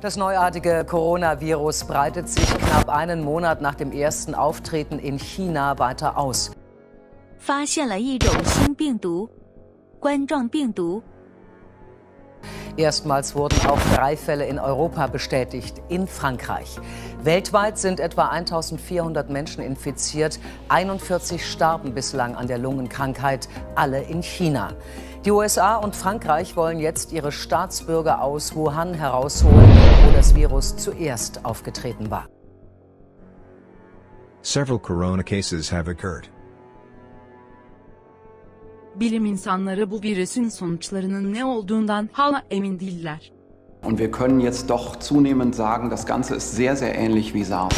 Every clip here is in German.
Das neuartige Coronavirus breitet sich knapp einen Monat nach dem ersten Auftreten in China weiter aus. 发现了一种新病毒，冠状病毒。 Erstmals wurden auch 3 Fälle in Europa bestätigt, in Frankreich. Weltweit sind etwa 1400 Menschen infiziert, 41 starben bislang an der Lungenkrankheit, alle in China. Die USA und Frankreich wollen jetzt ihre Staatsbürger aus Wuhan herausholen, wo das Virus zuerst aufgetreten war. Several corona cases have occurred. Bilim insanları bu virüsün sonuçlarının ne olduğundan hala emin değiller. Und wir können jetzt doch zunehmend sagen, das Ganze ist sehr, sehr ähnlich wie SARS.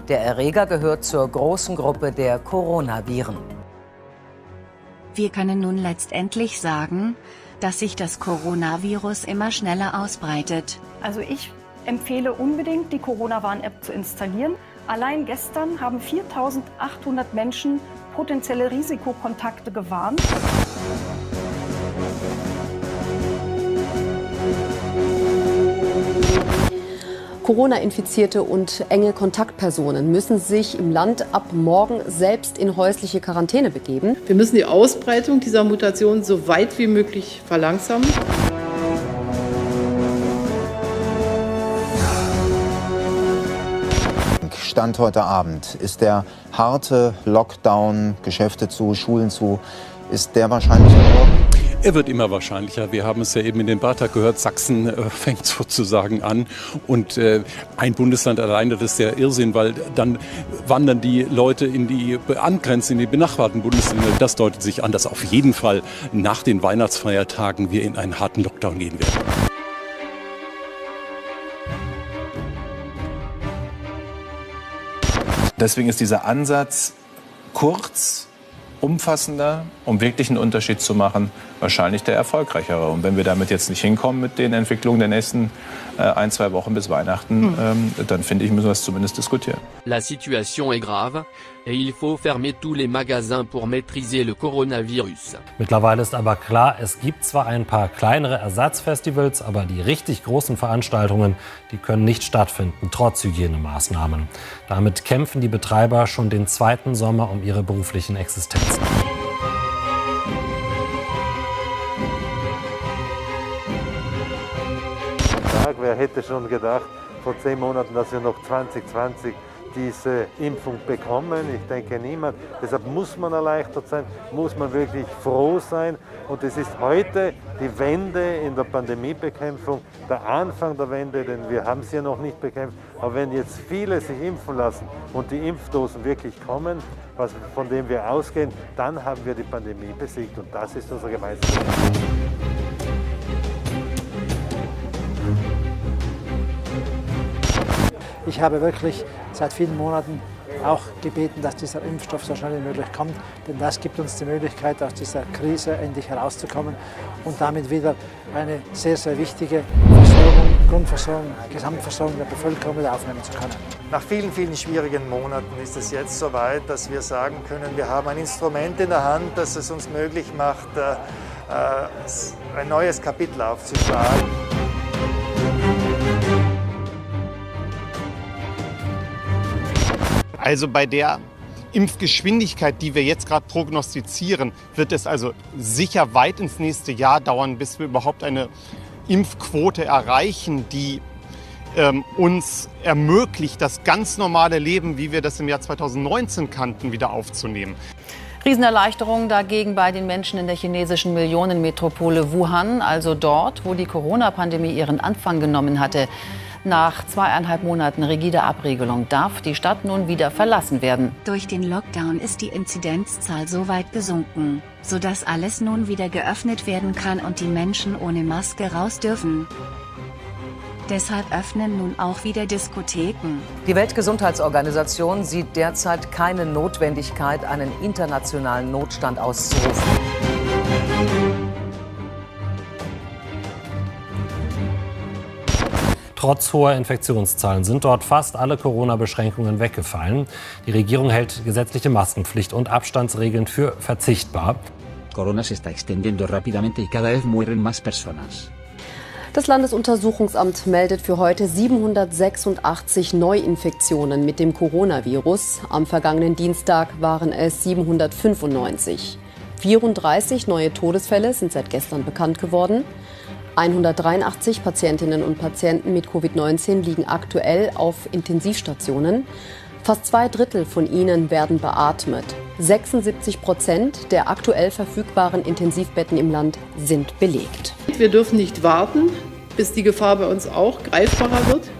Der Erreger gehört zur großen Gruppe der Coronaviren. Wir können nun letztendlich sagen, dass sich das Coronavirus immer schneller ausbreitet. Also ich empfehle unbedingt, die Corona-Warn-App zu installieren. Allein gestern haben 4.800 Menschen potenzielle Risikokontakte gewarnt. Corona-Infizierte und enge Kontaktpersonen müssen sich im Land ab morgen selbst in häusliche Quarantäne begeben. Wir müssen die Ausbreitung dieser Mutation so weit wie möglich verlangsamen. Stand heute Abend. Ist der harte Lockdown, Geschäfte zu, Schulen zu, ist der wahrscheinlich geworden? Er wird immer wahrscheinlicher. Wir haben es ja eben in dem Beitrag gehört, Sachsen fängt sozusagen an. Und ein Bundesland alleine, das ist der Irrsinn, weil dann wandern die Leute in die angrenzenden, in die benachbarten Bundesländer. Das deutet sich an, dass auf jeden Fall nach den Weihnachtsfeiertagen wir in einen harten Lockdown gehen werden. Deswegen ist dieser Ansatz kurz, umfassender, um wirklich einen Unterschied zu machen, wahrscheinlich der erfolgreichere. Und wenn wir damit jetzt nicht hinkommen mit den Entwicklungen der nächsten 1-2 Wochen bis Weihnachten, dann finde ich, müssen wir es zumindest diskutieren. La situation est grave et il faut fermer tous les magasins pour maîtriser le coronavirus. Mittlerweile ist aber klar, es gibt zwar ein paar kleinere Ersatzfestivals, aber die richtig großen Veranstaltungen, die können nicht stattfinden, trotz Hygienemaßnahmen. Damit kämpfen die Betreiber schon den zweiten Sommer um ihre beruflichen Existenzen. Wer hätte schon gedacht, vor 10 Monaten, dass wir noch 2020 diese Impfung bekommen? Ich denke niemand. Deshalb muss man erleichtert sein, muss man wirklich froh sein. Und es ist heute die Wende in der Pandemiebekämpfung, der Anfang der Wende, denn wir haben sie ja noch nicht bekämpft. Aber wenn jetzt viele sich impfen lassen und die Impfdosen wirklich kommen, von dem wir ausgehen, dann haben wir die Pandemie besiegt. Und das ist unser gemeinsames Ziel. Ich habe wirklich seit vielen Monaten auch gebeten, dass dieser Impfstoff so schnell wie möglich kommt, denn das gibt uns die Möglichkeit, aus dieser Krise endlich herauszukommen und damit wieder eine sehr, sehr wichtige Versorgung, Grundversorgung, Gesamtversorgung der Bevölkerung wieder aufnehmen zu können. Nach vielen, vielen schwierigen Monaten ist es jetzt soweit, dass wir sagen können, wir haben ein Instrument in der Hand, das es uns möglich macht, ein neues Kapitel aufzuschlagen. Also bei der Impfgeschwindigkeit, die wir jetzt gerade prognostizieren, wird es also sicher weit ins nächste Jahr dauern, bis wir überhaupt eine Impfquote erreichen, die uns ermöglicht, das ganz normale Leben, wie wir das im Jahr 2019 kannten, wieder aufzunehmen. Riesenerleichterung dagegen bei den Menschen in der chinesischen Millionenmetropole Wuhan, also dort, wo die Corona-Pandemie ihren Anfang genommen hatte. Nach 2,5 Monaten rigider Abregelung darf die Stadt nun wieder verlassen werden. Durch den Lockdown ist die Inzidenzzahl so weit gesunken, sodass alles nun wieder geöffnet werden kann und die Menschen ohne Maske raus dürfen. Deshalb öffnen nun auch wieder Diskotheken. Die Weltgesundheitsorganisation sieht derzeit keine Notwendigkeit, einen internationalen Notstand auszurufen. Trotz hoher Infektionszahlen sind dort fast alle Corona-Beschränkungen weggefallen. Die Regierung hält gesetzliche Maskenpflicht und Abstandsregeln für verzichtbar. corona se está extendiendo rápidamente y cada vez mueren más personas. Das Landesuntersuchungsamt meldet für heute 786 Neuinfektionen mit dem Coronavirus. Am vergangenen Dienstag waren es 795. 34 neue Todesfälle sind seit gestern bekannt geworden. 183 Patientinnen und Patienten mit Covid-19 liegen aktuell auf Intensivstationen. Fast 2/3 von ihnen werden beatmet. 76% der aktuell verfügbaren Intensivbetten im Land sind belegt. Wir dürfen nicht warten, bis die Gefahr bei uns auch greifbarer wird,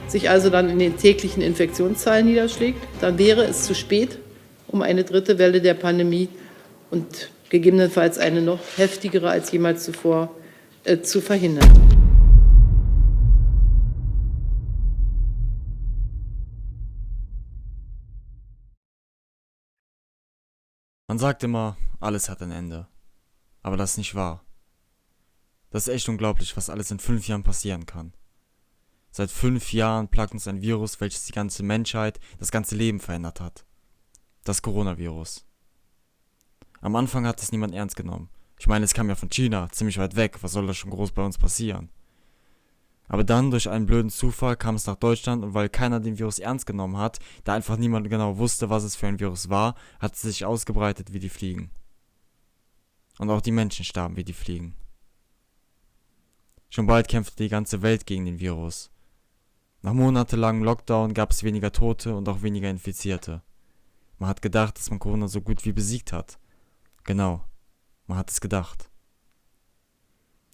sich also dann in den täglichen Infektionszahlen niederschlägt. Dann wäre es zu spät, um eine dritte Welle der Pandemie und gegebenenfalls eine noch heftigere als jemals zuvor zu verhindern. Man sagt immer, alles hat ein Ende. Aber das ist nicht wahr. Das ist echt unglaublich, was alles in 5 Jahren passieren kann. Seit 5 Jahren plagt uns ein Virus, welches die ganze Menschheit, das ganze Leben verändert hat. Das Coronavirus. Am Anfang hat es niemand ernst genommen. Ich meine, es kam ja von China, ziemlich weit weg, was soll da schon groß bei uns passieren? Aber dann, durch einen blöden Zufall, kam es nach Deutschland und weil keiner den Virus ernst genommen hat, da einfach niemand genau wusste, was es für ein Virus war, hat es sich ausgebreitet wie die Fliegen. Und auch die Menschen starben wie die Fliegen. Schon bald kämpfte die ganze Welt gegen den Virus. Nach monatelangem Lockdown gab es weniger Tote und auch weniger Infizierte. Man hat gedacht, dass man Corona so gut wie besiegt hat. Genau, man hat es gedacht.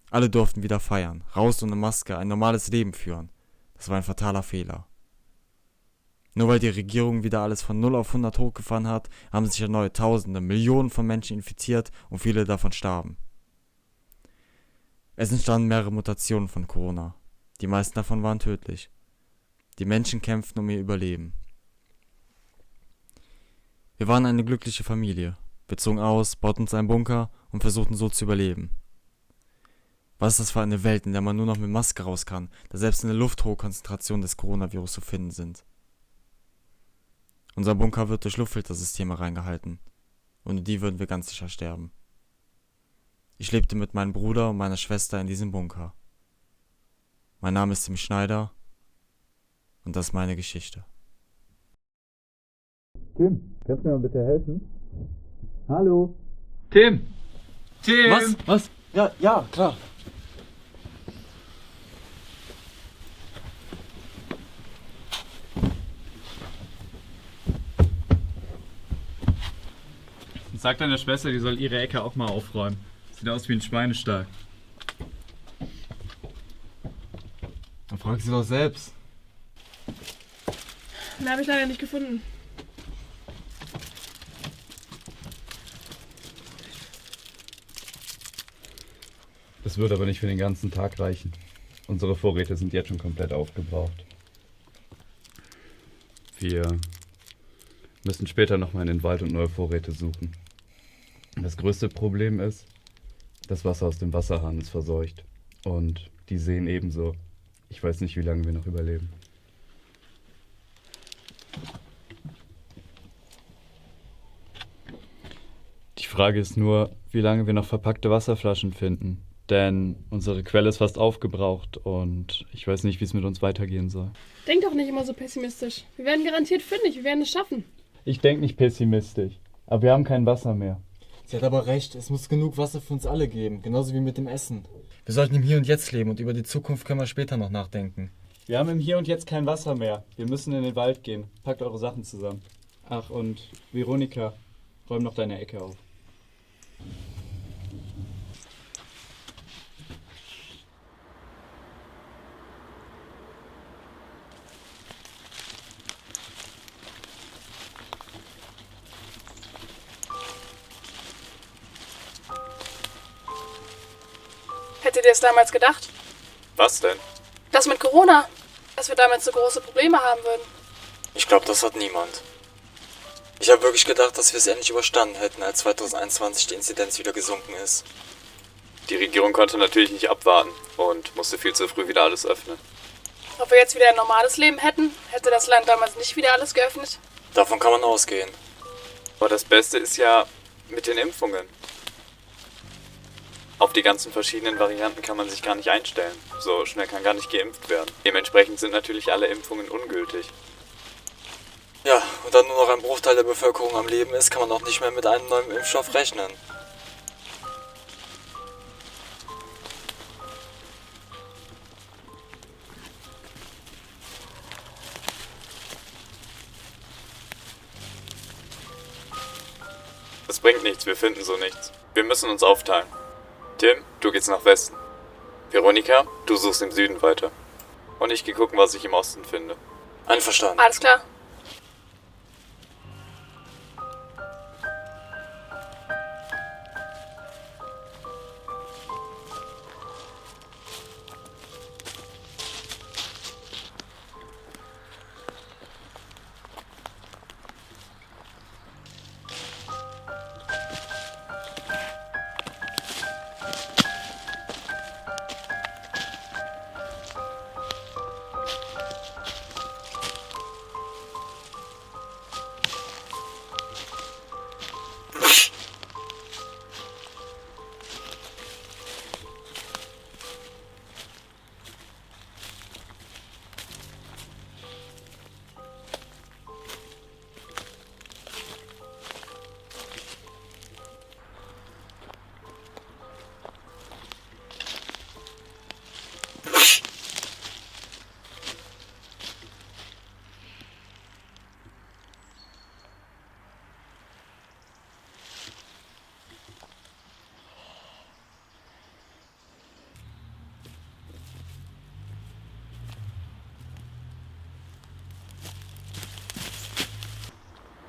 Alle durften wieder feiern, raus ohne Maske, ein normales Leben führen. Das war ein fataler Fehler. Nur weil die Regierung wieder alles von 0 auf 100 hochgefahren hat, haben sich erneut Tausende, Millionen von Menschen infiziert und viele davon starben. Es entstanden mehrere Mutationen von Corona. Die meisten davon waren tödlich. Die Menschen kämpften um ihr Überleben. Wir waren eine glückliche Familie. Wir zogen aus, bauten uns einen Bunker und versuchten so zu überleben. Was ist das für eine Welt, in der man nur noch mit Maske raus kann, da selbst in der Luft hohe Konzentrationen des Coronavirus zu finden sind? Unser Bunker wird durch Luftfiltersysteme reingehalten. Ohne die würden wir ganz sicher sterben. Ich lebte mit meinem Bruder und meiner Schwester in diesem Bunker. Mein Name ist Tim Schneider und das ist meine Geschichte. Tim, kannst du mir mal bitte helfen? Hallo? Tim! Tim! Was? Ja, klar. Sag deiner Schwester, die soll ihre Ecke auch mal aufräumen. Sieht aus wie ein Schweinestall. Dann frag sie doch selbst. Den habe ich leider nicht gefunden. Das wird aber nicht für den ganzen Tag reichen. Unsere Vorräte sind jetzt schon komplett aufgebraucht. Wir müssen später nochmal in den Wald und neue Vorräte suchen. Das größte Problem ist, das Wasser aus dem Wasserhahn ist verseucht. Und die Seen ebenso. Ich weiß nicht, wie lange wir noch überleben. Die Frage ist nur, wie lange wir noch verpackte Wasserflaschen finden. Denn unsere Quelle ist fast aufgebraucht und ich weiß nicht, wie es mit uns weitergehen soll. Denk doch nicht immer so pessimistisch. Wir werden garantiert fündig, wir werden es schaffen. Ich denke nicht pessimistisch, aber wir haben kein Wasser mehr. Sie hat aber recht, es muss genug Wasser für uns alle geben, genauso wie mit dem Essen. Wir sollten im Hier und Jetzt leben und über die Zukunft können wir später noch nachdenken. Wir haben im Hier und Jetzt kein Wasser mehr. Wir müssen in den Wald gehen. Packt eure Sachen zusammen. Ach, und Veronika, räum noch deine Ecke auf. Hättet ihr es damals gedacht? Was denn? Das mit Corona, dass wir damit so große Probleme haben würden. Ich glaube, das hat niemand. Ich habe wirklich gedacht, dass wir es endlich überstanden hätten, als 2021 die Inzidenz wieder gesunken ist. Die Regierung konnte natürlich nicht abwarten und musste viel zu früh wieder alles öffnen. Ob wir jetzt wieder ein normales Leben hätten, hätte das Land damals nicht wieder alles geöffnet? Davon kann man ausgehen. Aber das Beste ist ja mit den Impfungen. Auf die ganzen verschiedenen Varianten kann man sich gar nicht einstellen. So schnell kann gar nicht geimpft werden. Dementsprechend sind natürlich alle Impfungen ungültig. Ja, und da nur noch ein Bruchteil der Bevölkerung am Leben ist, kann man auch nicht mehr mit einem neuen Impfstoff rechnen. Es bringt nichts, wir finden so nichts. Wir müssen uns aufteilen. Tim, du gehst nach Westen. Veronika, du suchst im Süden weiter. Und ich geh gucken, was ich im Osten finde. Einverstanden. Alles klar.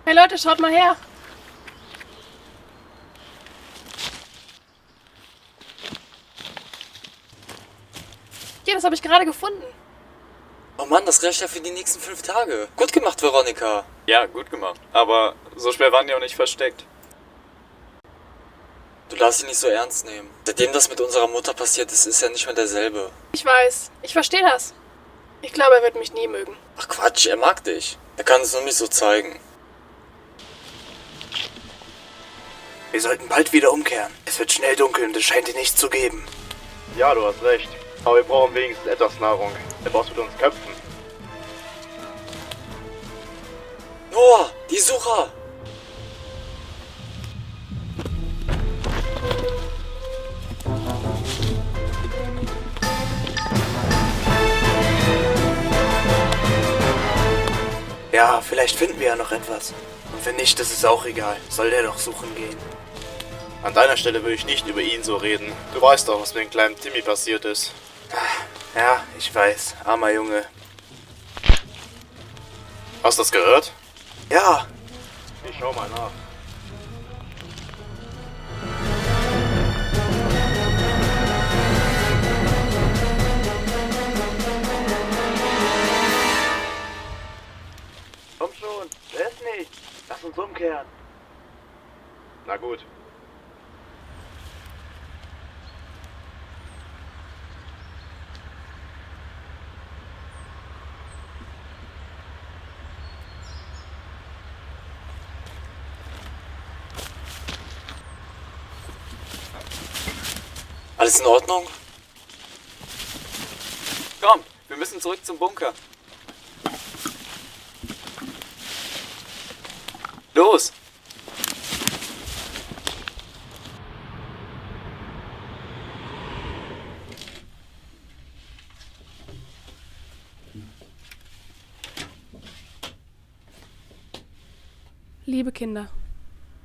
Hey Leute, schaut mal her. Hier, das habe ich gerade gefunden. Oh Mann, das reicht ja für die nächsten 5 Tage. Gut gemacht, Veronika. Ja, gut gemacht. Aber so schwer waren die auch nicht versteckt. Du darfst sie nicht so ernst nehmen. Seitdem das mit unserer Mutter passiert ist, ist er nicht mehr derselbe. Ich weiß, ich verstehe das. Ich glaube, er wird mich nie mögen. Ach Quatsch, er mag dich. Er kann es nur nicht so zeigen. Wir sollten bald wieder umkehren. Es wird schnell dunkel und es scheint hier nichts zu geben. Ja, du hast recht. Aber wir brauchen wenigstens etwas Nahrung. Der Boss wird uns köpfen. Noah, die Sucher! Ja, vielleicht finden wir ja noch etwas. Und wenn nicht, das ist auch egal. Soll der doch suchen gehen. An deiner Stelle würde ich nicht über ihn so reden. Du weißt doch, was mit dem kleinen Timmy passiert ist. Ja, ich weiß. Armer Junge. Hast du das gehört? Ja. Ich schau mal nach. Komm schon, der ist nicht. Lass uns umkehren. Na gut. Alles in Ordnung? Komm, wir müssen zurück zum Bunker. Los! Liebe Kinder,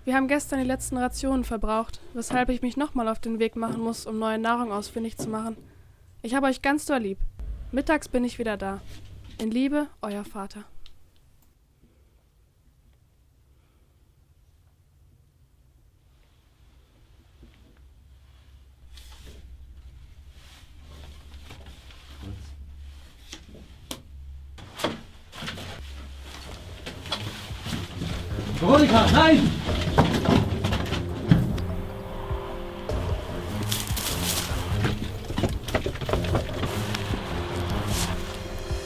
wir haben gestern die letzten Rationen verbraucht, weshalb ich mich nochmal auf den Weg machen muss, um neue Nahrung ausfindig zu machen. Ich habe euch ganz doll lieb. Mittags bin ich wieder da. In Liebe, euer Vater. Veronika, nein!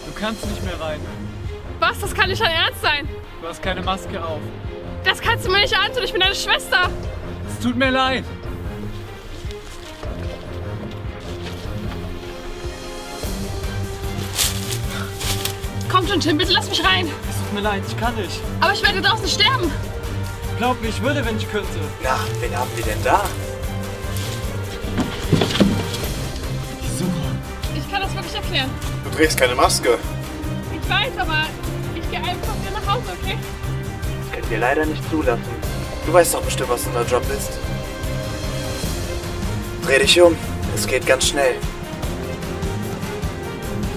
Du kannst nicht mehr rein. Was? Das kann nicht dein Ernst sein? Du hast keine Maske auf. Das kannst du mir nicht antun, ich bin deine Schwester. Es tut mir leid. Komm schon, Tim, bitte lass mich rein. Es tut mir leid, ich kann nicht. Aber ich werde draußen sterben. Glaub mir, ich würde, wenn ich könnte. Na, wen haben wir denn da? Ich kann das wirklich erklären. Du trägst keine Maske. Ich weiß, aber ich gehe einfach wieder nach Hause, okay? Das können wir leider nicht zulassen. Du weißt doch bestimmt, was unser Job ist. Dreh dich um. Es geht ganz schnell.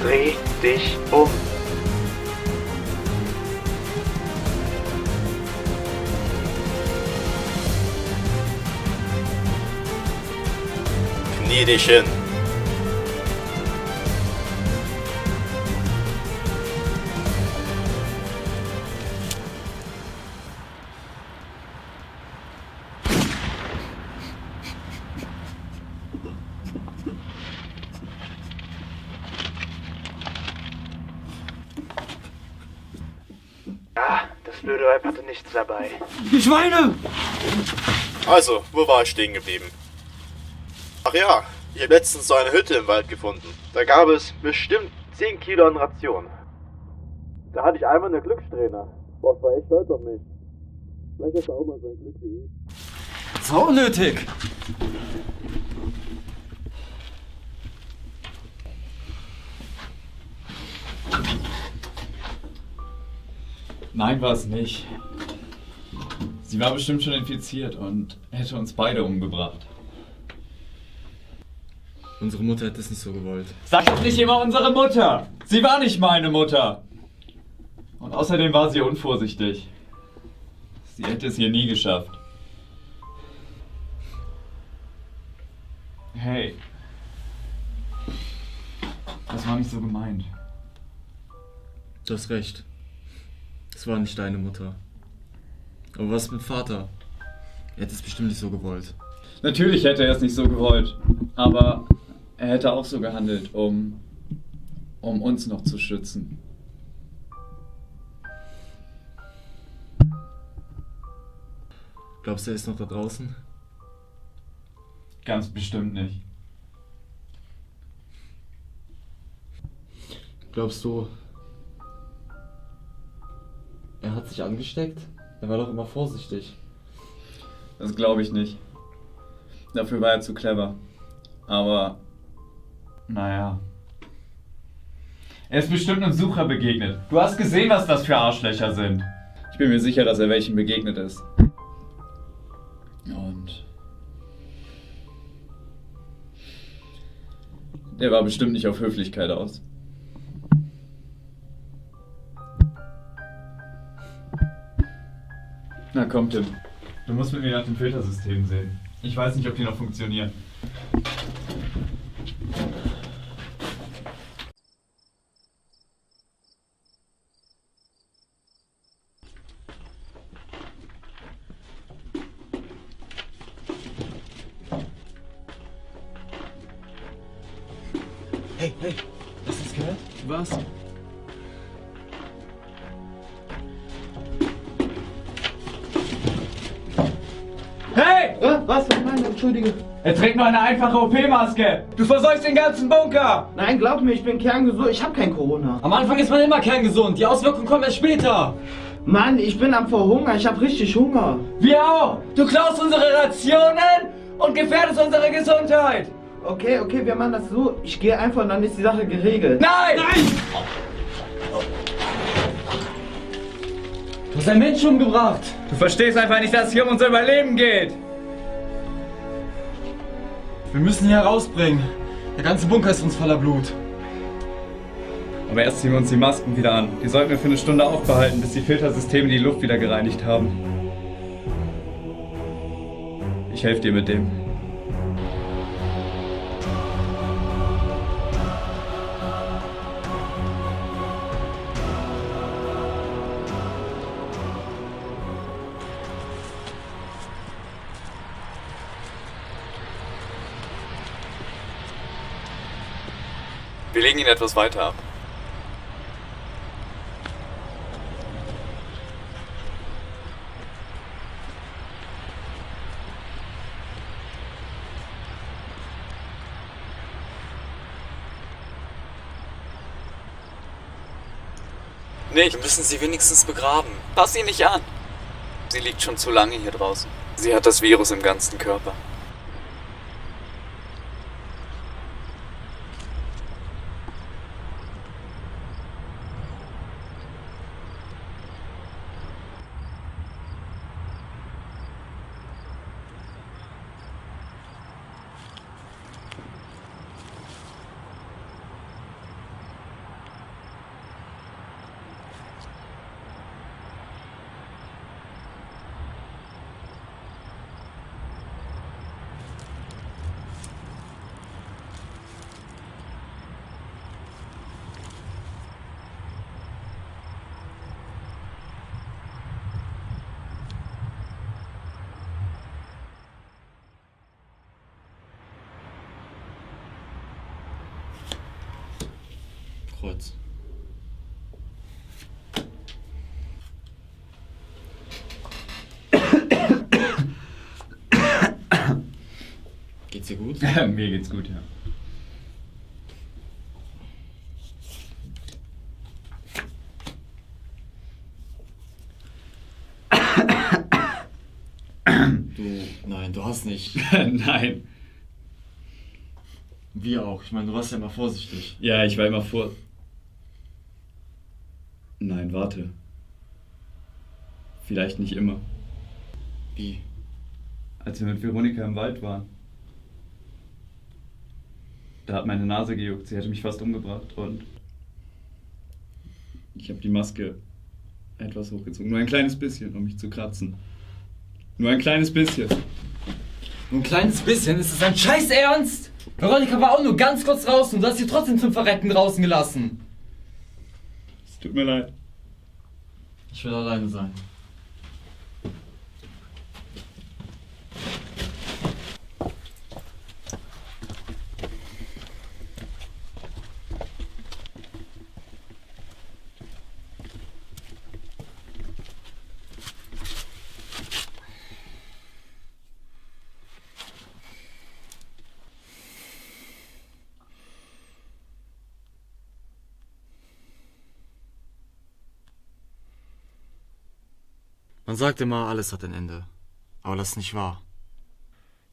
Dreh dich um. Knie dich hin. Ah, das blöde Weib hatte nichts dabei. Die Schweine! Also, wo war ich stehen geblieben? Ach ja, ich habe letztens so eine Hütte im Wald gefunden. Da gab es bestimmt 10 Kilo an Ration. Da hatte ich einmal eine Glücksträhne. Boah, war echt stolz auf mich. Vielleicht hast du auch mal so ein Glück wie ich. So unnötig! Nein, war es nicht. Sie war bestimmt schon infiziert und hätte uns beide umgebracht. Unsere Mutter hätte es nicht so gewollt. Sag doch nicht immer unsere Mutter! Sie war nicht meine Mutter! Und außerdem war sie unvorsichtig. Sie hätte es hier nie geschafft. Hey. Das war nicht so gemeint. Du hast recht. Es war nicht deine Mutter. Aber was mit Vater? Er hätte es bestimmt nicht so gewollt. Natürlich hätte er es nicht so gewollt. Aber er hätte auch so gehandelt, um uns noch zu schützen. Glaubst du, er ist noch da draußen? Ganz bestimmt nicht. Glaubst du, er hat sich angesteckt? Er war doch immer vorsichtig. Das glaube ich nicht. Dafür war er zu clever. Aber, naja. Er ist bestimmt einem Sucher begegnet. Du hast gesehen, was das für Arschlöcher sind. Ich bin mir sicher, dass er welchen begegnet ist. Und der war bestimmt nicht auf Höflichkeit aus. Na komm, Tim. Du musst mit mir nach dem Filtersystem sehen. Ich weiß nicht, ob die noch funktionieren. Hey, hast du das gehört? Was? Hey! Was? Nein, entschuldige. Er trägt nur eine einfache OP-Maske. Du verseuchst den ganzen Bunker. Nein, glaub mir, ich bin kerngesund. Ich habe kein Corona. Am Anfang ist man immer kerngesund. Die Auswirkungen kommen erst später. Mann, ich bin am Verhungern. Ich habe richtig Hunger. Wir auch. Du klaust unsere Rationen und gefährdest unsere Gesundheit. Okay, wir machen das so. Ich gehe einfach und dann ist die Sache geregelt. Nein! Nein! Du hast einen Menschen umgebracht. Du verstehst einfach nicht, dass es hier um unser Überleben geht. Wir müssen ihn hier rausbringen. Der ganze Bunker ist uns voller Blut. Aber erst ziehen wir uns die Masken wieder an. Die sollten wir für eine Stunde aufbehalten, bis die Filtersysteme die Luft wieder gereinigt haben. Ich helfe dir mit dem. Wir legen ihn etwas weiter ab. Nicht. Wir müssen sie wenigstens begraben. Fass sie nicht an. Sie liegt schon zu lange hier draußen. Sie hat das Virus im ganzen Körper. Kreuz. Geht's dir gut? Mir geht's gut, ja. Nein, du hast nicht. Nein. Wie auch? Ich meine, du warst ja immer vorsichtig. Ja, ich war immer Nein, warte. Vielleicht nicht immer. Wie? Als wir mit Veronika im Wald waren. Da hat meine Nase gejuckt, sie hätte mich fast umgebracht und ich habe die Maske etwas hochgezogen. Nur ein kleines bisschen, um mich zu kratzen. Nur ein kleines bisschen. Nur ein kleines bisschen? Ist das ein Scheiß Ernst? Veronika war auch nur ganz kurz draußen und du hast sie trotzdem zum Verrecken draußen gelassen. Es tut mir leid. Ich will alleine sein. Man sagt immer, alles hat ein Ende. Aber das ist nicht wahr.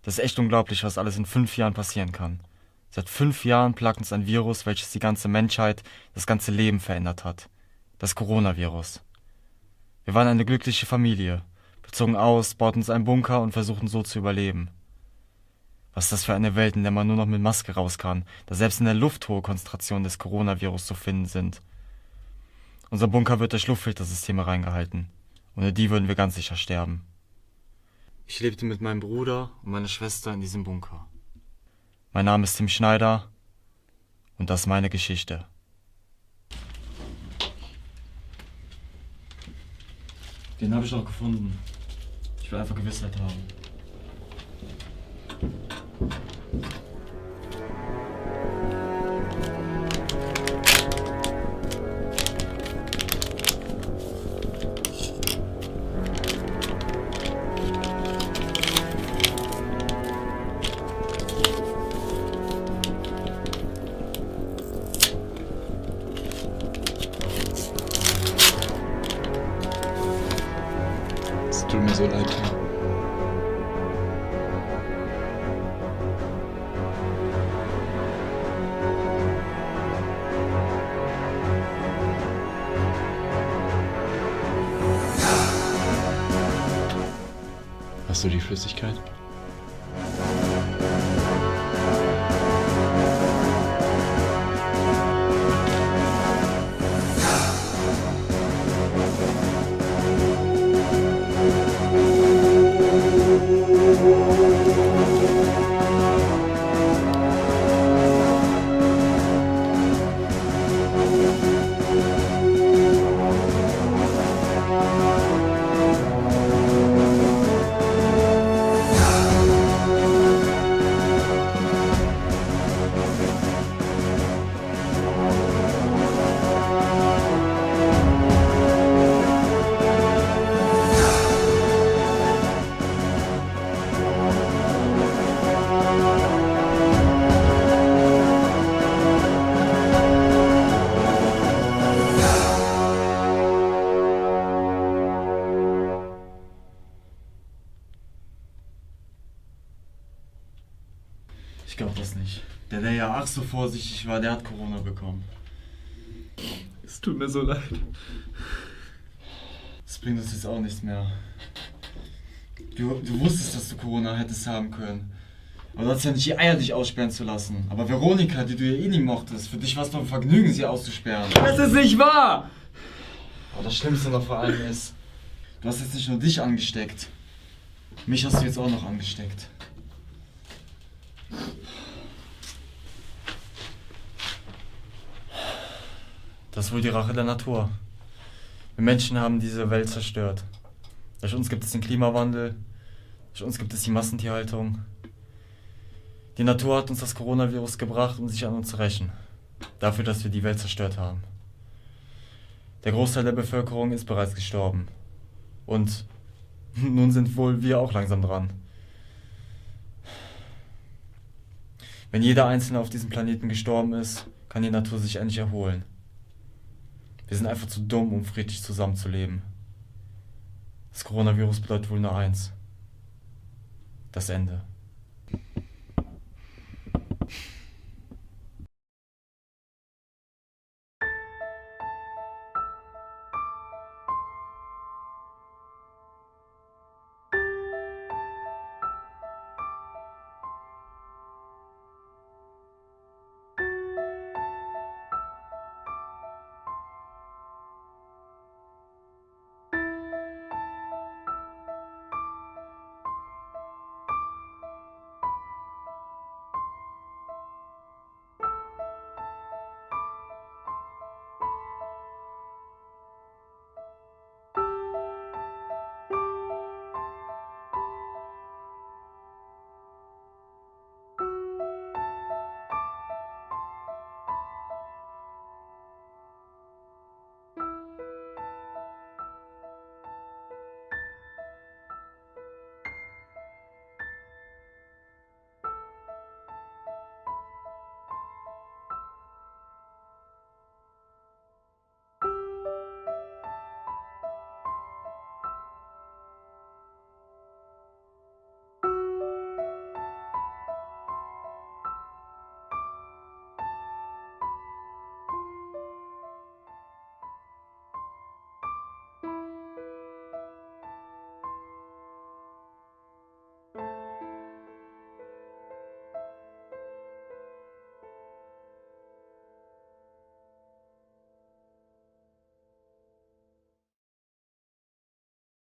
Das ist echt unglaublich, was alles in 5 Jahren passieren kann. Seit 5 Jahren plagt uns ein Virus, welches die ganze Menschheit, das ganze Leben verändert hat. Das Coronavirus. Wir waren eine glückliche Familie, bezogen aus, bauten uns einen Bunker und versuchten so zu überleben. Was ist das für eine Welt, in der man nur noch mit Maske raus kann, da selbst in der Luft hohe Konzentrationen des Coronavirus zu finden sind. Unser Bunker wird durch Luftfiltersysteme reingehalten. Ohne die würden wir ganz sicher sterben. Ich lebte mit meinem Bruder und meiner Schwester in diesem Bunker. Mein Name ist Tim Schneider und das ist meine Geschichte. Den habe ich noch gefunden. Ich will einfach Gewissheit haben. Es tut mir so leid. Hast du die Flüssigkeit? Ich glaube das nicht. Der ja ach so vorsichtig war, der hat Corona bekommen. Es tut mir so leid. Das bringt uns jetzt auch nichts mehr. Du wusstest, dass du Corona hättest haben können. Aber du hattest ja nicht die Eier, dich aussperren zu lassen. Aber Veronika, die du ja eh nicht mochtest, für dich war es doch ein Vergnügen, sie auszusperren. Das ist nicht wahr! Aber das Schlimmste noch vor allem ist, du hast jetzt nicht nur dich angesteckt. Mich hast du jetzt auch noch angesteckt. Das ist wohl die Rache der Natur. Wir Menschen haben diese Welt zerstört. Durch uns gibt es den Klimawandel, durch uns gibt es die Massentierhaltung. Die Natur hat uns das Coronavirus gebracht, um sich an uns zu rächen. Dafür, dass wir die Welt zerstört haben. Der Großteil der Bevölkerung ist bereits gestorben. Und nun sind wohl wir auch langsam dran. Wenn jeder Einzelne auf diesem Planeten gestorben ist, kann die Natur sich endlich erholen. Wir sind einfach zu dumm, um friedlich zusammenzuleben. Das Coronavirus bedeutet wohl nur eins: das Ende.